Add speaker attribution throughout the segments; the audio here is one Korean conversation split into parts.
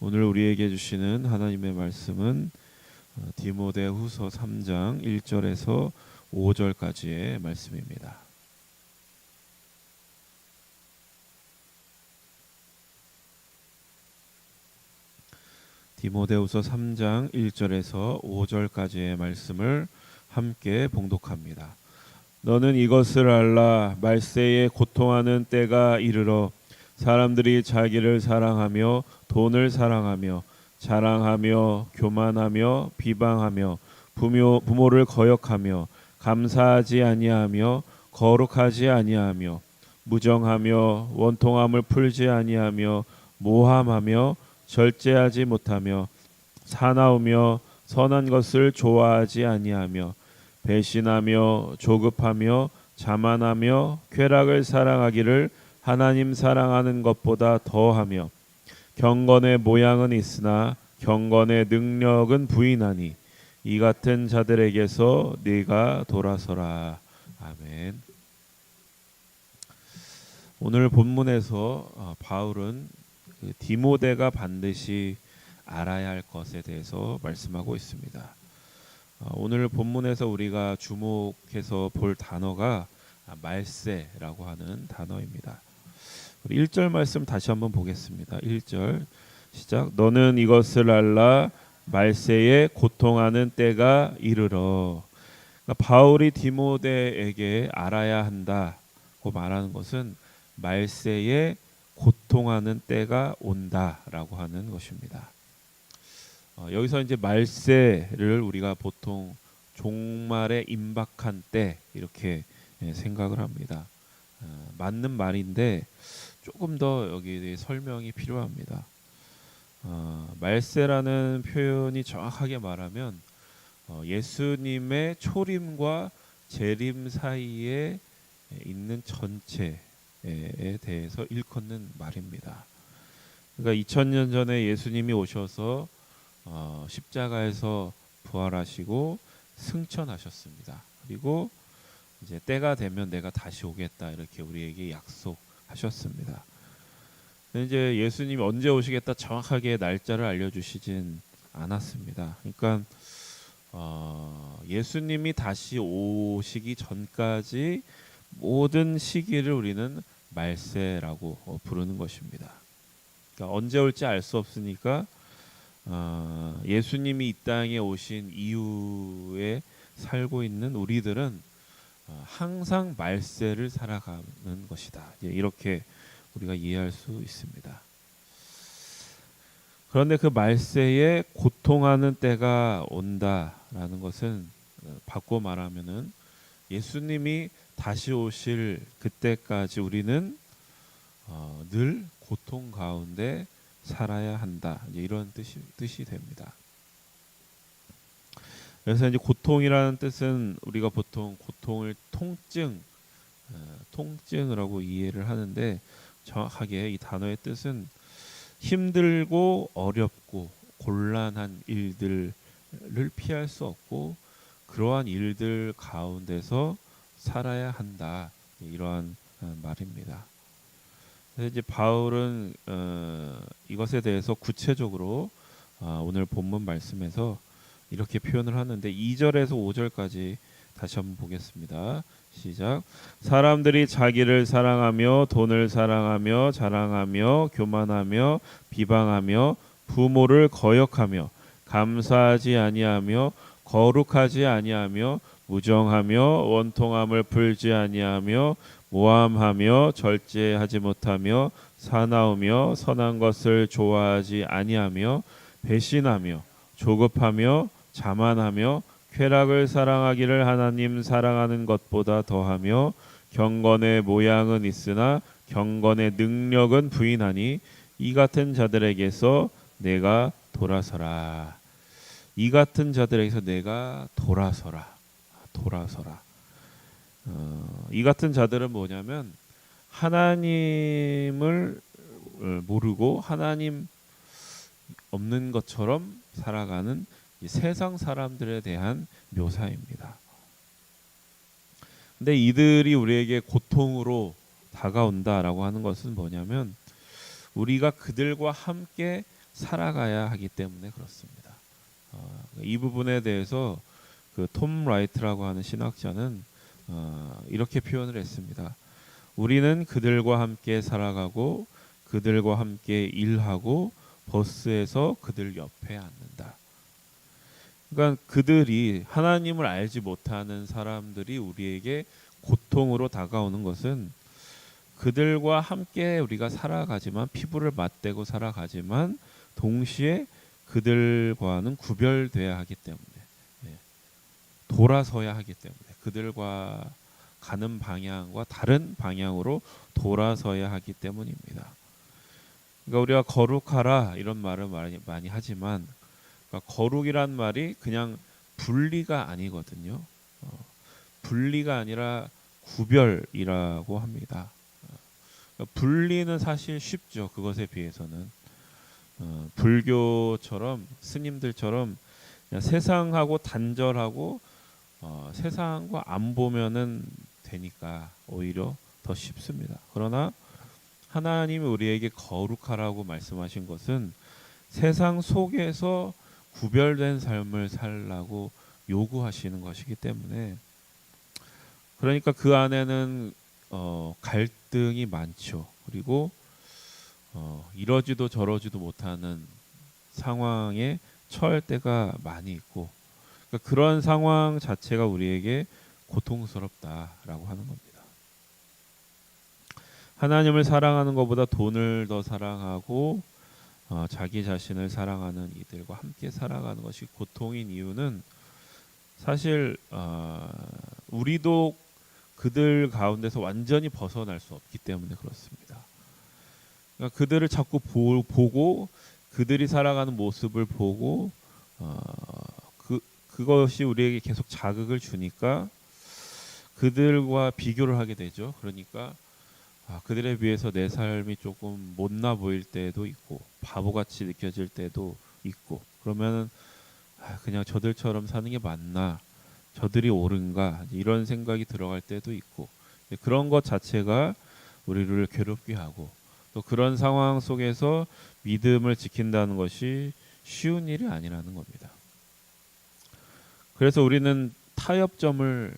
Speaker 1: 오늘 우리에게 주시는 하나님의 말씀은 디모데후서 3장 1절에서 5절까지의 말씀입니다. 디모데후서 3장 1절에서 5절까지의 말씀을 함께 봉독합니다. 너는 이것을 알라. 말세에 고통하는 때가 이르러 사람들이 자기를 사랑하며 돈을 사랑하며 자랑하며 교만하며 비방하며 부모를 거역하며 감사하지 아니하며 거룩하지 아니하며 무정하며 원통함을 풀지 아니하며 모함하며 절제하지 못하며 사나우며 선한 것을 좋아하지 아니하며 배신하며 조급하며 자만하며 쾌락을 사랑하기를 하나님 사랑하는 것보다 더하며 경건의 모양은 있으나 경건의 능력은 부인하니 이 같은 자들에게서 네가 돌아서라. 아멘. 오늘 본문에서 바울은 디모데가 반드시 알아야 할 것에 대해서 말씀하고 있습니다. 오늘 본문에서 우리가 주목해서 볼 단어가 말세라고 하는 단어입니다. 1절 말씀 다시 한번 보겠습니다. 1절 시작. 너는 이것을 알라. 말세에 고통하는 때가 이르러. 그러니까 바울이 디모데에게 알아야 한다고 말하는 것은 말세에 고통하는 때가 온다라고 하는 것입니다. 여기서 이제 말세를 우리가 보통 종말에 임박한 때 이렇게 생각을 합니다. 맞는 말인데 조금 더 여기에 대해 설명이 필요합니다. 말세라는 표현이 정확하게 말하면 예수님의 초림과 재림 사이에 있는 전체에 대해서 일컫는 말입니다. 그러니까 2000년 전에 예수님이 오셔서 십자가에서 부활하시고 승천하셨습니다. 그리고 이제 때가 되면 내가 다시 오겠다 이렇게 우리에게 약속하셨습니다. 이제 예수님이 언제 오시겠다 정확하게 날짜를 알려주시진 않았습니다. 그러니까 예수님이 다시 오시기 전까지 모든 시기를 우리는 말세라고 부르는 것입니다. 그러니까 언제 올지 알 수 없으니까 예수님이 이 땅에 오신 이후에 살고 있는 우리들은 항상 말세를 살아가는 것이다. 이렇게 우리가 이해할 수 있습니다. 그런데 그 말세에 고통하는 때가 온다라는 것은 바꿔 말하면은 예수님이 다시 오실 그때까지 우리는 늘 고통 가운데 살아야 한다. 이런 뜻이 됩니다. 그래서 이제 고통이라는 뜻은 우리가 보통 고통을 통증이라고 이해를 하는데 정확하게 이 단어의 뜻은 힘들고 어렵고 곤란한 일들을 피할 수 없고 그러한 일들 가운데서 살아야 한다. 이러한 말입니다. 그래서 이제 바울은 이것에 대해서 구체적으로 오늘 본문 말씀에서 이렇게 표현을 하는데 2절에서 5절까지 다시 한번 보겠습니다. 시작. 사람들이 자기를 사랑하며 돈을 사랑하며 자랑하며 교만하며 비방하며 부모를 거역하며 감사하지 아니하며 거룩하지 아니하며 무정하며 원통함을 풀지 아니하며 모함하며 절제하지 못하며 사나우며 선한 것을 좋아하지 아니하며 배신하며 조급하며 자만하며 쾌락을 사랑하기를 하나님 사랑하는 것보다 더하며 경건의 모양은 있으나 경건의 능력은 부인하니 이 같은 자들에게서 내가 돌아서라. 이 같은 자들에게서 내가 돌아서라. 이 같은 자들은 뭐냐면 하나님을 모르고 하나님 없는 것처럼 살아가는 이 세상 사람들에 대한 묘사입니다. 근데 이들이 우리에게 고통으로 다가온다라고 하는 것은 뭐냐면 우리가 그들과 함께 살아가야 하기 때문에 그렇습니다. 이 부분에 대해서 그 톰 라이트라고 하는 신학자는 이렇게 표현을 했습니다. 우리는 그들과 함께 살아가고 그들과 함께 일하고 버스에서 그들 옆에 앉는다. 그러니까 그들이 하나님을 알지 못하는 사람들이 우리에게 고통으로 다가오는 것은 그들과 함께 우리가 살아가지만 피부를 맞대고 살아가지만 동시에 그들과는 구별돼야 하기 때문에 돌아서야 하기 때문에 그들과 가는 방향과 다른 방향으로 돌아서야 하기 때문입니다. 그러니까 우리가 거룩하라 이런 말을 많이 하지만 그러니까 거룩이란 말이 그냥 분리가 아니거든요. 분리가 아니라 구별이라고 합니다. 그러니까 분리는 사실 쉽죠. 그것에 비해서는 불교처럼 스님들처럼 그냥 세상하고 단절하고 세상과 안 보면은 되니까 오히려 더 쉽습니다. 그러나 하나님이 우리에게 거룩하라고 말씀하신 것은 세상 속에서 구별된 삶을 살라고 요구하시는 것이기 때문에 그러니까 그 안에는 갈등이 많죠. 그리고 이러지도 저러지도 못하는 상황에 처할 때가 많이 있고 그러니까 그런 상황 자체가 우리에게 고통스럽다라고 하는 겁니다. 하나님을 사랑하는 것보다 돈을 더 사랑하고 자기 자신을 사랑하는 이들과 함께 살아가는 것이 고통인 이유는 사실 우리도 그들 가운데서 완전히 벗어날 수 없기 때문에 그렇습니다. 그러니까 그들을 자꾸 보고 그들이 살아가는 모습을 보고 그것이 우리에게 계속 자극을 주니까 그들과 비교를 하게 되죠. 그러니까 그들에 비해서 내 삶이 조금 못나 보일 때도 있고 바보같이 느껴질 때도 있고 그러면은 그냥 저들처럼 사는 게 맞나 저들이 옳은가 이런 생각이 들어갈 때도 있고 그런 것 자체가 우리를 괴롭게 하고 또 그런 상황 속에서 믿음을 지킨다는 것이 쉬운 일이 아니라는 겁니다. 그래서 우리는 타협점을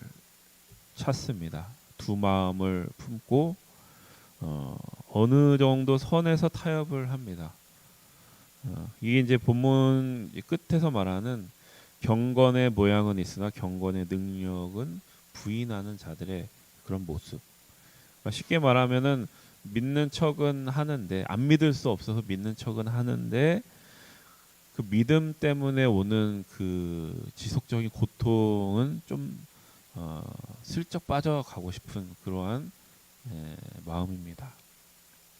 Speaker 1: 찾습니다. 두 마음을 품고 어느 정도 선에서 타협을 합니다. 이게 이제 본문 끝에서 말하는 경건의 모양은 있으나 경건의 능력은 부인하는 자들의 그런 모습. 그러니까 쉽게 말하면은 믿는 척은 하는데 안 믿을 수 없어서 믿는 척은 하는데 그 믿음 때문에 오는 그 지속적인 고통은 좀 슬쩍 빠져가고 싶은 그러한 마음입니다.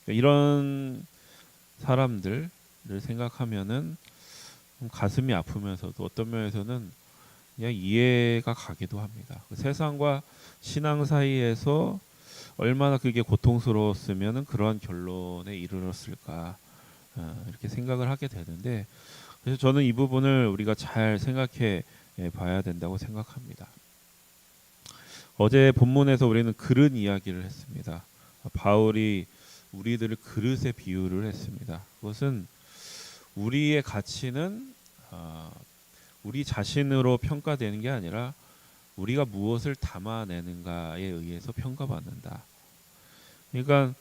Speaker 1: 그러니까 이런 사람들을 생각하면은 가슴이 아프면서도 어떤 면에서는 그냥 이해가 가기도 합니다. 그 세상과 신앙 사이에서 얼마나 그게 고통스러웠으면은 그러한 결론에 이르렀을까 이렇게 생각을 하게 되는데 그래서 저는 이 부분을 우리가 잘 생각해 봐야 된다고 생각합니다. 어제 본문에서 우리는 그릇 이야기를 했습니다. 바울이 우리들을 그릇에 비유를 했습니다. 그것은 우리의 가치는 우리 자신으로 평가되는 게 아니라 우리가 무엇을 담아내는가에 의해서 평가받는다. 그러니까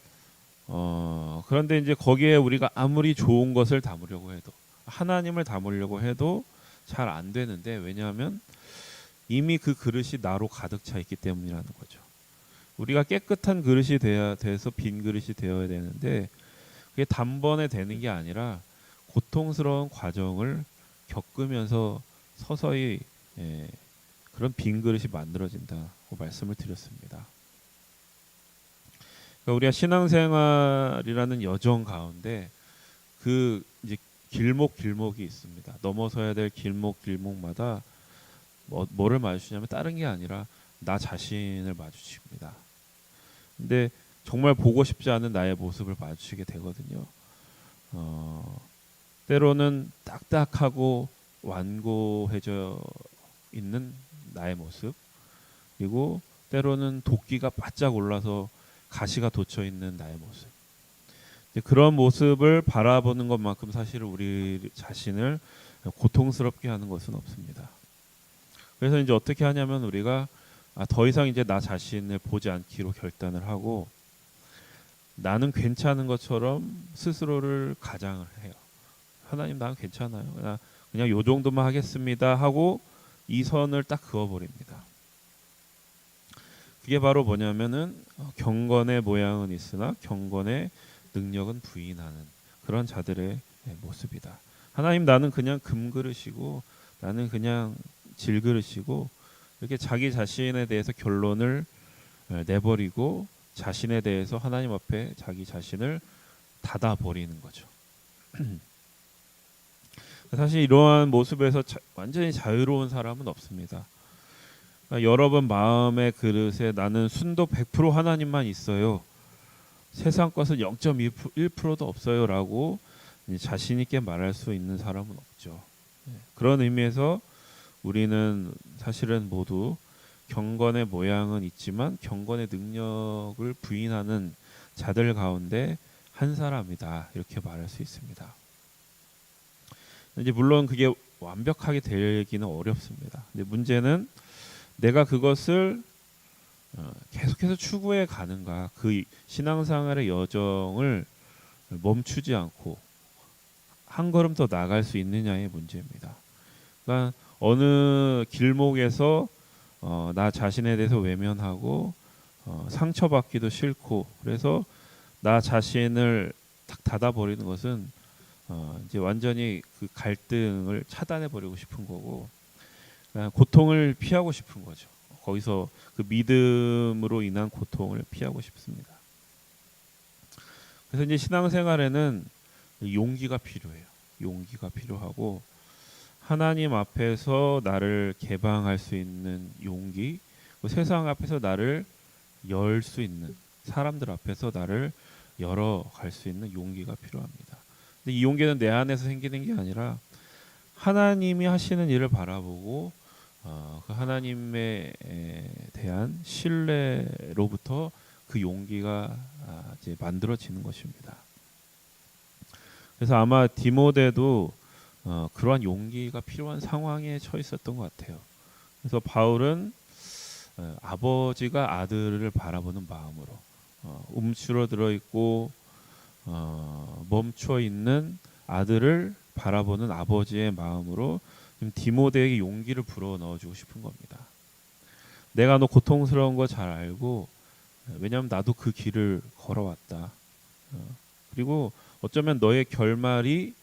Speaker 1: 그런데 이제 거기에 우리가 아무리 좋은 것을 담으려고 해도 하나님을 담으려고 해도 잘 안 되는데 왜냐하면 이미 그 그릇이 나로 가득 차 있기 때문이라는 거죠. 우리가 깨끗한 그릇이 돼서 빈 그릇이 되어야 되는데 그게 단번에 되는 게 아니라 고통스러운 과정을 겪으면서 서서히 그런 빈 그릇이 만들어진다고 말씀을 드렸습니다. 그러니까 우리가 신앙생활이라는 여정 가운데 그 이제 길목이 있습니다. 넘어서야 될 길목마다 뭐를 마주치냐면 다른 게 아니라 나 자신을 마주칩니다. 근데 정말 보고 싶지 않은 나의 모습을 마주치게 되거든요. 때로는 딱딱하고 완고해져 있는 나의 모습, 그리고 때로는 도끼가 바짝 올라서 가시가 돋쳐 있는 나의 모습. 이제 그런 모습을 바라보는 것만큼 사실 우리 자신을 고통스럽게 하는 것은 없습니다. 그래서 이제 어떻게 하냐면 우리가 더 이상 이제 나 자신을 보지 않기로 결단을 하고 나는 괜찮은 것처럼 스스로를 가장을 해요. 하나님 나는 괜찮아요. 그냥 요 정도만 하겠습니다 하고 이 선을 딱 그어버립니다. 그게 바로 뭐냐면은 경건의 모양은 있으나 경건의 능력은 부인하는 그런 자들의 모습이다. 하나님 나는 그냥 금그릇이고 나는 그냥 질그릇이고 이렇게 자기 자신에 대해서 결론을 내버리고 자신에 대해서 하나님 앞에 자기 자신을 닫아버리는 거죠. 사실 이러한 모습에서 완전히 자유로운 사람은 없습니다. 그러니까 여러분 마음의 그릇에 나는 순도 100% 하나님만 있어요. 세상 것은 0.1%도 없어요 라고 자신 있게 말할 수 있는 사람은 없죠. 그런 의미에서 우리는 사실은 모두 경건의 모양은 있지만 경건의 능력을 부인하는 자들 가운데 한 사람이다 이렇게 말할 수 있습니다. 이제 물론 그게 완벽하게 되기는 어렵습니다. 근데 문제는 내가 그것을 계속해서 추구해 가는가, 그 신앙생활의 여정을 멈추지 않고 한 걸음 더 나아갈 수 있느냐의 문제입니다. 그러니까 어느 길목에서 나 자신에 대해서 외면하고 상처받기도 싫고 그래서 나 자신을 딱 닫아버리는 것은 이제 완전히 그 갈등을 차단해 버리고 싶은 거고 고통을 피하고 싶은 거죠. 거기서 그 믿음으로 인한 고통을 피하고 싶습니다. 그래서 이제 신앙생활에는 용기가 필요해요. 용기가 필요하고 하나님 앞에서 나를 개방할 수 있는 용기, 세상 앞에서 나를 열 수 있는 사람들 앞에서 나를 열어갈 수 있는 용기가 필요합니다. 근데 이 용기는 내 안에서 생기는 게 아니라 하나님이 하시는 일을 바라보고 그 하나님에 대한 신뢰로부터 그 용기가 이제 만들어지는 것입니다. 그래서 아마 디모데도 그러한 용기가 필요한 상황에 처해 있었던 것 같아요. 그래서 바울은 아버지가 아들을 바라보는 마음으로 움츠러들어 있고 멈춰 있는 아들을 바라보는 아버지의 마음으로 디모데에게 용기를 불어 넣어주고 싶은 겁니다. 내가 너 고통스러운 거 잘 알고 왜냐하면 나도 그 길을 걸어왔다. 그리고 어쩌면 너의 결말이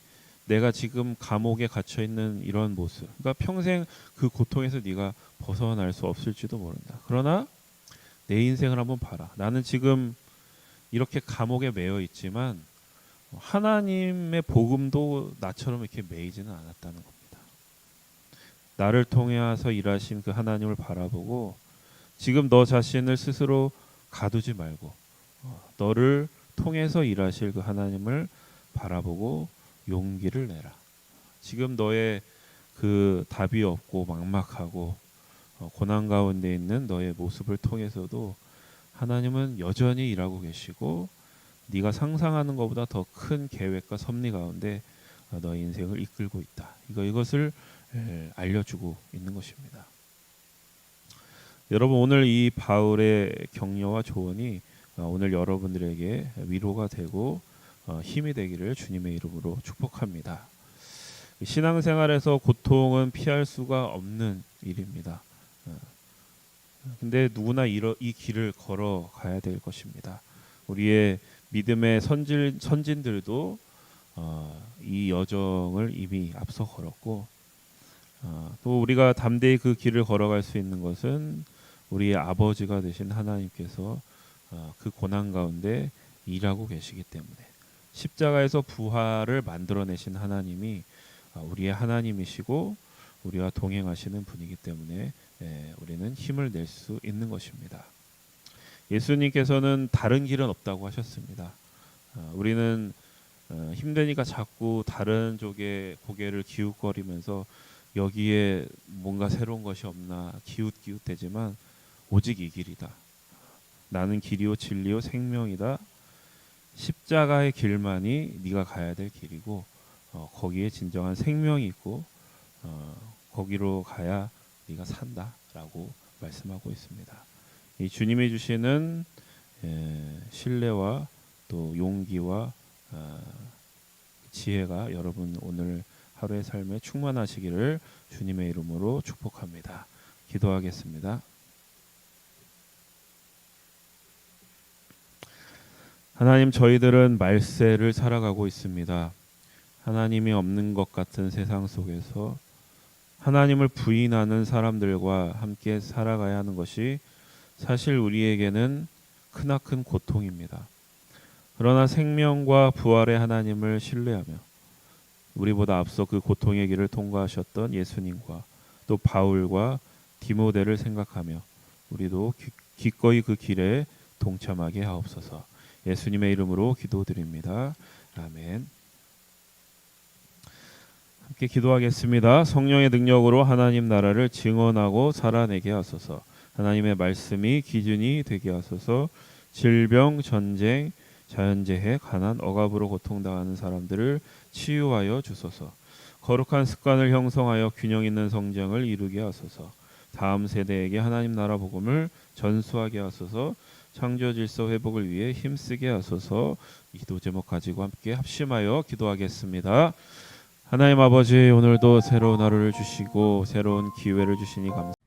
Speaker 1: 내가 지금 감옥에 갇혀 있는 이런 모습, 그러니까 평생 그 고통에서 네가 벗어날 수 없을지도 모른다. 그러나 내 인생을 한번 봐라. 나는 지금 이렇게 감옥에 매여 있지만 하나님의 복음도 나처럼 이렇게 매이지는 않았다는 겁니다. 나를 통해서 일하신 그 하나님을 바라보고 지금 너 자신을 스스로 가두지 말고 너를 통해서 일하실 그 하나님을 바라보고 용기를 내라. 지금 너의 그 답이 없고 막막하고 고난 가운데 있는 너의 모습을 통해서도 하나님은 여전히 일하고 계시고 네가 상상하는 것보다 더 큰 계획과 섭리 가운데 너의 인생을 이끌고 있다. 이것을 알려주고 있는 것입니다. 여러분 오늘 이 바울의 격려와 조언이 오늘 여러분들에게 위로가 되고 힘이 되기를 주님의 이름으로 축복합니다. 신앙생활에서 고통은 피할 수가 없는 일입니다. 근데 누구나 이 길을 걸어가야 될 것입니다. 우리의 믿음의 선진들도 이 여정을 이미 앞서 걸었고 또 우리가 담대히 그 길을 걸어갈 수 있는 것은 우리의 아버지가 되신 하나님께서 그 고난 가운데 일하고 계시기 때문에 십자가에서 부활을 만들어내신 하나님이 우리의 하나님이시고 우리와 동행하시는 분이기 때문에 우리는 힘을 낼 수 있는 것입니다. 예수님께서는 다른 길은 없다고 하셨습니다. 우리는 힘드니까 자꾸 다른 쪽에 고개를 기웃거리면서 여기에 뭔가 새로운 것이 없나 기웃기웃대지만 오직 이 길이다. 나는 길이요 진리요 생명이다. 십자가의 길만이 네가 가야 될 길이고 거기에 진정한 생명이 있고 거기로 가야 네가 산다라고 말씀하고 있습니다. 이 주님이 주시는 신뢰와 또 용기와 지혜가 여러분 오늘 하루의 삶에 충만하시기를 주님의 이름으로 축복합니다. 기도하겠습니다. 하나님, 저희들은 말세를 살아가고 있습니다. 하나님이 없는 것 같은 세상 속에서 하나님을 부인하는 사람들과 함께 살아가야 하는 것이 사실 우리에게는 크나큰 고통입니다. 그러나 생명과 부활의 하나님을 신뢰하며 우리보다 앞서 그 고통의 길을 통과하셨던 예수님과 또 바울과 디모데를 생각하며 우리도 기꺼이 그 길에 동참하게 하옵소서. 예수님의 이름으로 기도드립니다. 아멘. 함께 기도하겠습니다. 성령의 능력으로 하나님 나라를 증언하고 살아내게 하소서. 하나님의 말씀이 기준이 되게 하소서. 질병, 전쟁, 자연재해, 가난, 억압으로 고통당하는 사람들을 치유하여 주소서. 거룩한 습관을 형성하여 균형 있는 성장을 이루게 하소서. 다음 세대에게 하나님 나라 복음을 전수하게 하소서. 창조 질서 회복을 위해 힘쓰게 하소서. 기도 제목 가지고 함께 합심하여 기도하겠습니다. 하나님 아버지, 오늘도 새로운 하루를 주시고 새로운 기회를 주시니 감사합니다.